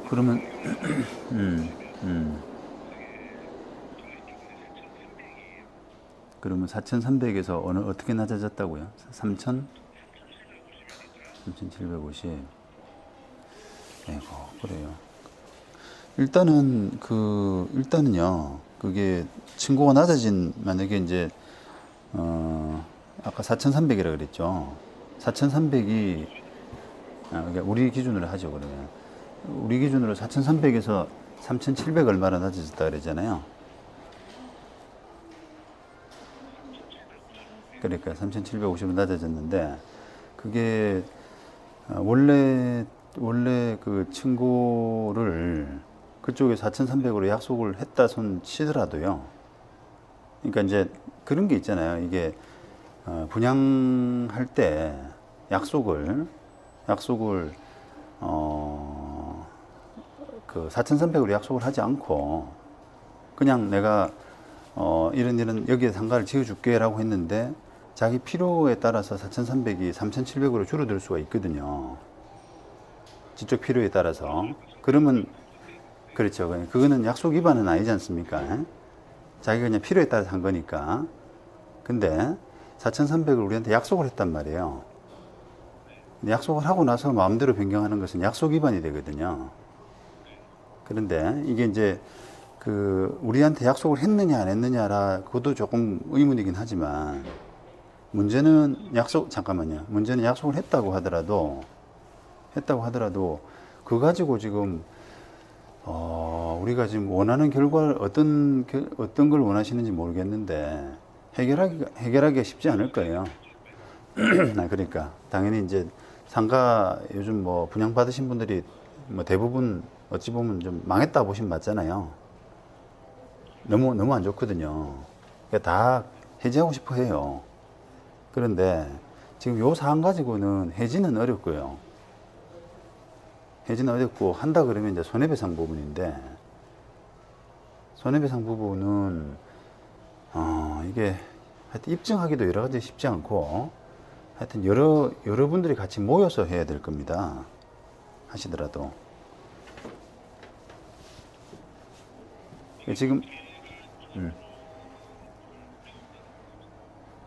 그러면 음, 음. 그러면 4,300에서 어떻게 낮아졌다고요? 3,000? 3,750. 에고, 그래요. 일단은요. 그게 층고가 낮아진 만약에 이제 아까 4,300이라 그랬죠. 4,300이 그러니까 우리 기준으로 하죠, 그러면. 우리 기준으로 4,300에서 3,700 얼마나 낮아졌다 그랬잖아요. 그러니까 3,750은 낮아졌는데 그게 원래 그 층고를 그쪽에 4,300으로 약속을 했다 손 치더라도요. 그러니까 이제 그런 게 있잖아요. 이게 분양할 때 약속을 그 4,300으로 약속을 하지 않고 그냥 내가 이런 여기에 상가를 지어줄게라고 했는데 자기 필요에 따라서 4,300이 3,700으로 줄어들 수가 있거든요. 지적 필요에 따라서. 그러면 그렇죠. 그거는 약속 위반은 아니지 않습니까? 자기가 그냥 필요에 따라서 한 거니까. 근데 4,300을 우리한테 약속을 했단 말이에요. 근데 약속을 하고 나서 마음대로 변경하는 것은 약속 위반이 되거든요. 그런데 이게 이제 그 우리한테 약속을 했느냐 안 했느냐라 그것도 조금 의문이긴 하지만 문제는 약속을 했다고 하더라도 그거 가지고 지금 우리가 지금 원하는 결과 어떤 걸 원하시는지 모르겠는데 해결하기가 쉽지 않을 거예요. 그러니까 당연히 이제 상가 요즘 뭐 분양 받으신 분들이 뭐 대부분 어찌 보면 좀 망했다 보시면 맞잖아요. 너무 안 좋거든요. 그러니까 다 해지하고 싶어 해요. 그런데 지금 요 사안 가지고는 해지는 어렵고요. 해지는 어렵고 한다 그러면 이제 손해배상 부분인데 손해배상 부분은 이게 하여튼 입증하기도 여러 가지 쉽지 않고 하여튼 여러분들이 같이 모여서 해야 될 겁니다. 하시더라도 지금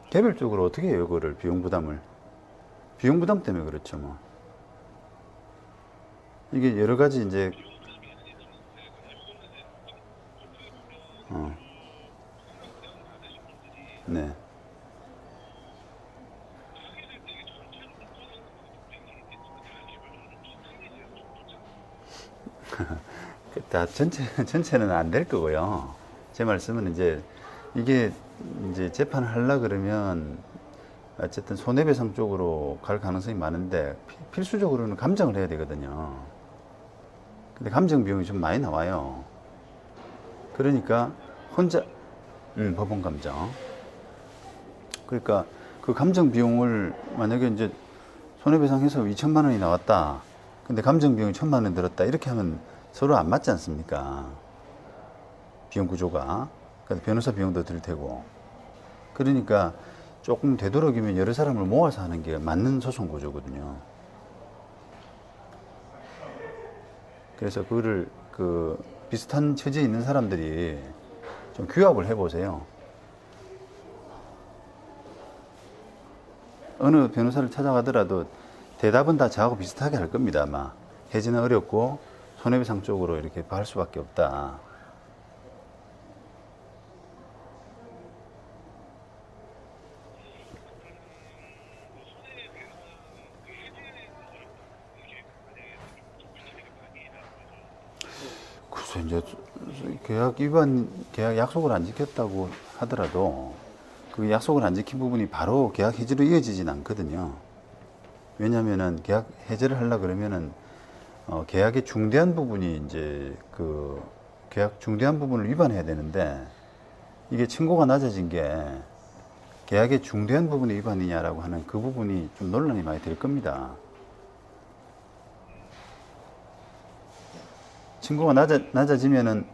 개별적으로 어떻게 해요, 그거를 비용 부담 때문에 그렇죠, 뭐. 이게 여러 가지 이제 네. 다 전체는 안 될 거고요. 제 말씀은 이제 이게 이제 재판을 하려 그러면 어쨌든 손해배상 쪽으로 갈 가능성이 많은데 필수적으로는 감정을 해야 되거든요. 근데 감정 비용이 좀 많이 나와요. 그러니까 혼자 법원 감정. 그러니까 그 감정 비용을 만약에 이제 손해배상해서 2천만 원이 나왔다. 근데 감정 비용이 1천만 원 들었다. 이렇게 하면 서로 안 맞지 않습니까? 비용 구조가. 그래서 변호사 비용도 들 테고. 그러니까 조금 되도록이면 여러 사람을 모아서 하는 게 맞는 소송 구조거든요. 그래서 그거를 그 비슷한 처지에 있는 사람들이 좀 규합을 해보세요. 어느 변호사를 찾아가더라도 대답은 다 저하고 비슷하게 할 겁니다, 아마. 해지는 어렵고 손해배상 쪽으로 이렇게 할 수밖에 없다. 글쎄, 이제 계약 약속을 안 지켰다고 하더라도 그 약속을 안 지킨 부분이 바로 계약 해지로 이어지진 않거든요. 왜냐면은 계약 해지를 하려 그러면은 계약의 중대한 부분이 이제 그 계약 중대한 부분을 위반해야 되는데 이게 층고가 낮아진 게 계약의 중대한 부분의 위반이냐라고 하는 그 부분이 좀 논란이 많이 될 겁니다. 층고가 낮아지면은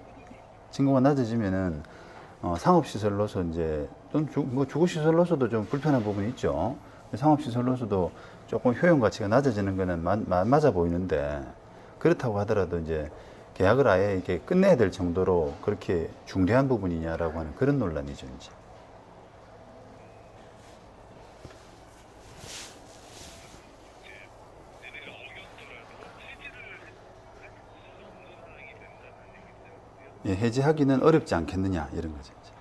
상업시설로서 이제 뭐 주거시설로서도 좀 불편한 부분이 있죠. 상업시설로서도 조금 효용 가치가 낮아지는 거는 맞아 보이는데 그렇다고 하더라도 이제 계약을 아예 이렇게 끝내야 될 정도로 그렇게 중대한 부분이냐라고 하는 그런 논란이죠, 이제. 예, 해지하기는 어렵지 않겠느냐 이런 거죠. 이제.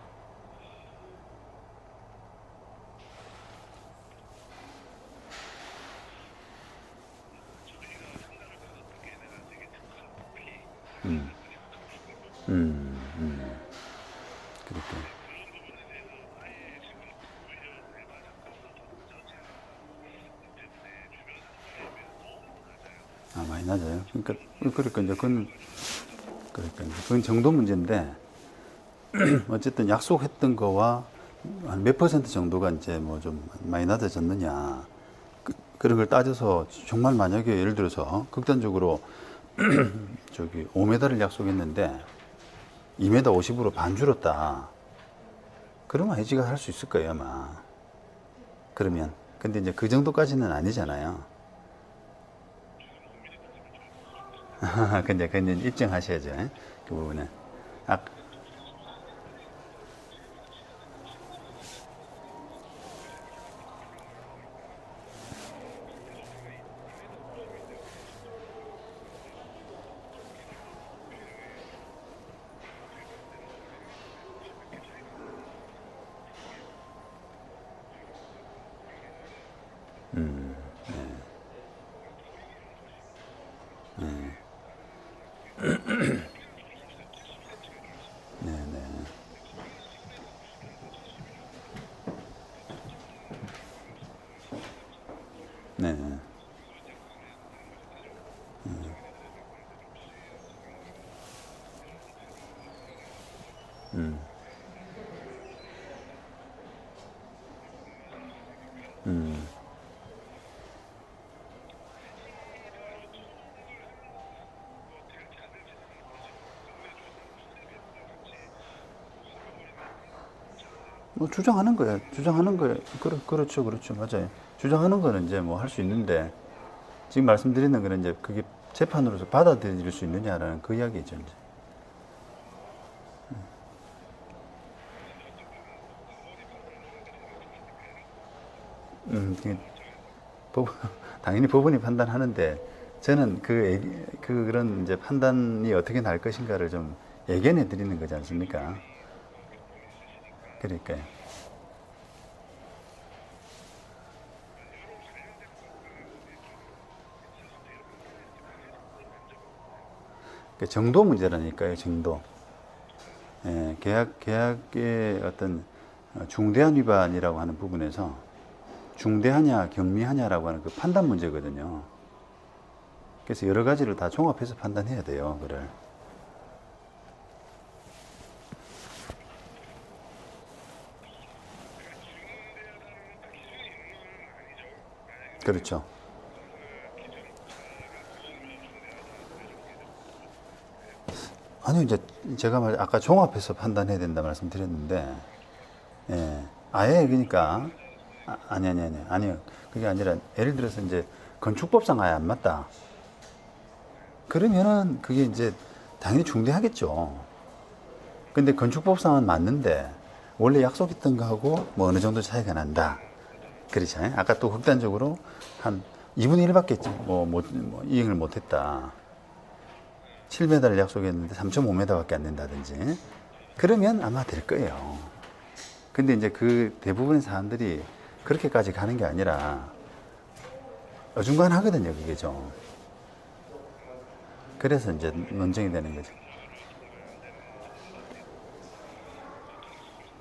그렇게. 아, 많이 낮아요. 그러니까 이제 그건 정도 문제인데 어쨌든 약속했던 거와 한 몇 퍼센트 정도가 이제 뭐 좀 많이 낮아졌느냐. 그런 걸 따져서 정말 만약에 예를 들어서 극단적으로 저기 5m를 약속했는데 2m 50으로 반 줄었다. 그러면 해지가 할 수 있을 거예요, 아마. 그러면. 근데 이제 그 정도까지는 아니잖아요. 근데 그건 입증하셔야죠. 그 부분은. 아, 네네. 네. 네. 뭐 주장하는 거예요. 주장하는 거예요. 그렇죠, 그렇죠, 맞아요. 주장하는 거는 이제 뭐 할 수 있는데 지금 말씀드리는 거는 이제 그게 재판으로서 받아들일 수 있느냐라는 그 이야기죠, 이제. 그 법, 당연히 법원이 판단하는데 저는 그런 이제 판단이 어떻게 날 것인가를 좀 예견해 드리는 거지 않습니까? 그러니까요. 그 정도 문제라니까요, 정도. 예, 계약의 어떤 중대한 위반이라고 하는 부분에서 중대하냐, 경미하냐라고 하는 그 판단 문제거든요. 그래서 여러 가지를 다 종합해서 판단해야 돼요, 그를. 그렇죠. 아니요, 이제 제가 아까 종합해서 판단해야 된다 말씀드렸는데, 예, 아예 그러니까 아니요. 그게 아니라 예를 들어서 이제 건축법상 아예 안 맞다. 그러면은 그게 이제 당연히 중대하겠죠. 근데 건축법상은 맞는데 원래 약속했던 거하고 뭐 어느 정도 차이가 난다. 그렇잖아요. 아까 또 극단적으로 한 2분의 1밖에 뭐 이행을 못했다. 7m를 약속했는데 3.5m밖에 안 된다든지. 그러면 아마 될 거예요. 근데 이제 그 대부분의 사람들이 그렇게까지 가는 게 아니라 어중간하거든요, 그게 좀. 그래서 이제 논쟁이 되는 거죠.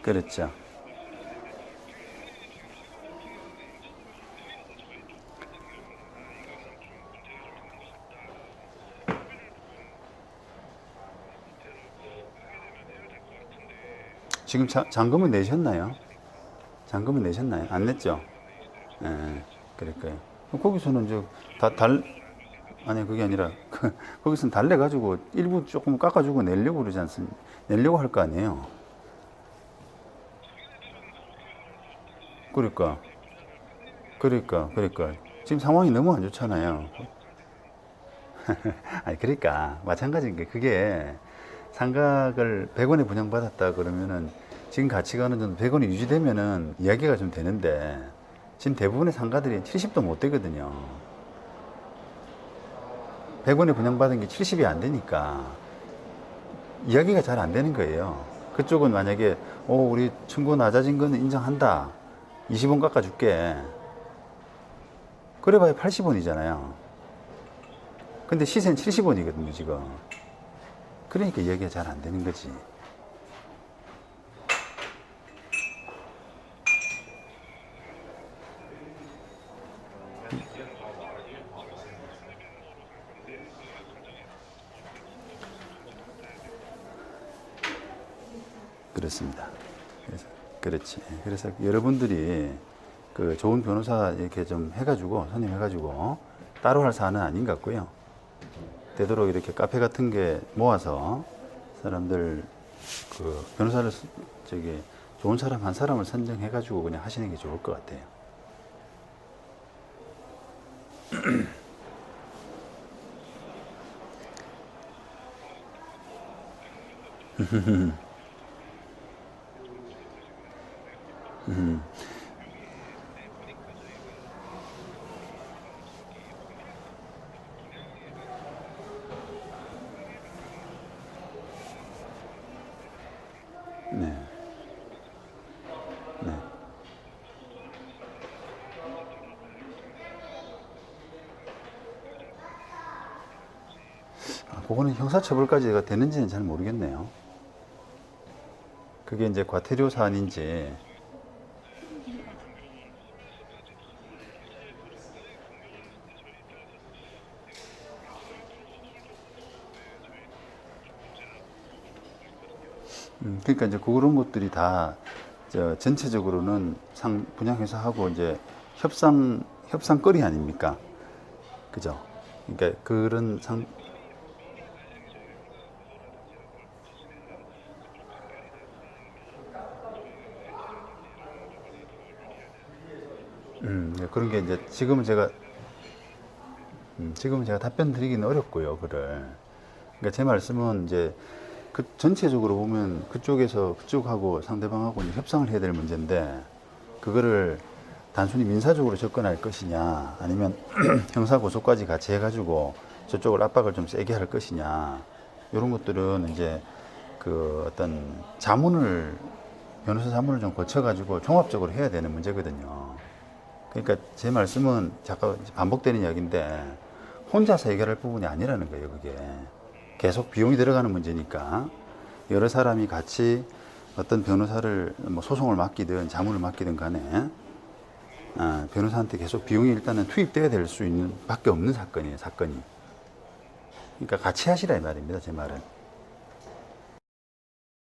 그렇죠. 지금 잔금은 내셨나요? 잔금은 내셨나요? 안 냈죠? 예, 그럴까요? 거기서는 이제 다 아니, 그게 아니라, 거기서는 달래가지고 일부 조금 깎아주고 내려고 그러지 않습니까? 내려고 할 거 아니에요? 그러니까, 그러니까. 지금 상황이 너무 안 좋잖아요. 아니, 그러니까, 마찬가지인 게, 그게 상각을 100원에 분양받았다 그러면은, 지금 가치가 어느 정도 100원이 유지되면은 이야기가 좀 되는데, 지금 대부분의 상가들이 70도 못 되거든요. 100원에 분양받은 게 70이 안 되니까, 이야기가 잘 안 되는 거예요. 그쪽은 만약에, 우리 층고 낮아진 거는 인정한다. 20원 깎아줄게. 그래봐야 80원이잖아요. 근데 시세는 70원이거든요, 지금. 그러니까 이야기가 잘 안 되는 거지. 그렇습니다. 그래서, 그렇지. 그래서 여러분들이 그 좋은 변호사 이렇게 좀 해가지고, 선임해가지고, 따로 할 사안은 아닌 것 같고요. 되도록 이렇게 카페 같은 게 모아서 사람들 그 변호사를 저기 좋은 사람 한 사람을 선정해가지고 그냥 하시는 게 좋을 것 같아요. 네. 네. 그거는 형사처벌까지가 되는지는 잘 모르겠네요. 그게 이제 과태료 사안인지. 그러니까 이제 그런 것들이 다 전체적으로는 분양회사하고 이제 협상거리 아닙니까? 그죠? 그러니까 그런 그런 게 이제 지금은 제가 답변 드리기는 어렵고요, 그를. 그러니까 제 말씀은 이제 그 전체적으로 보면 그쪽하고 상대방하고 이제 협상을 해야 될 문제인데, 그거를 단순히 민사적으로 접근할 것이냐, 아니면 형사 고소까지 같이 해가지고 저쪽을 압박을 좀 세게 할 것이냐, 이런 것들은 이제 그 어떤 변호사 자문을 좀 거쳐가지고 종합적으로 해야 되는 문제거든요. 그러니까 제 말씀은 잠깐 반복되는 이야기인데, 혼자서 해결할 부분이 아니라는 거예요, 그게. 계속 비용이 들어가는 문제니까 여러 사람이 같이 어떤 변호사를 뭐 소송을 맡기든 자문을 맡기든 간에 변호사한테 계속 비용이 일단은 투입돼야 될 수 있는 밖에 없는 사건이에요, 사건이. 그러니까 같이 하시라 이 말입니다, 제 말은.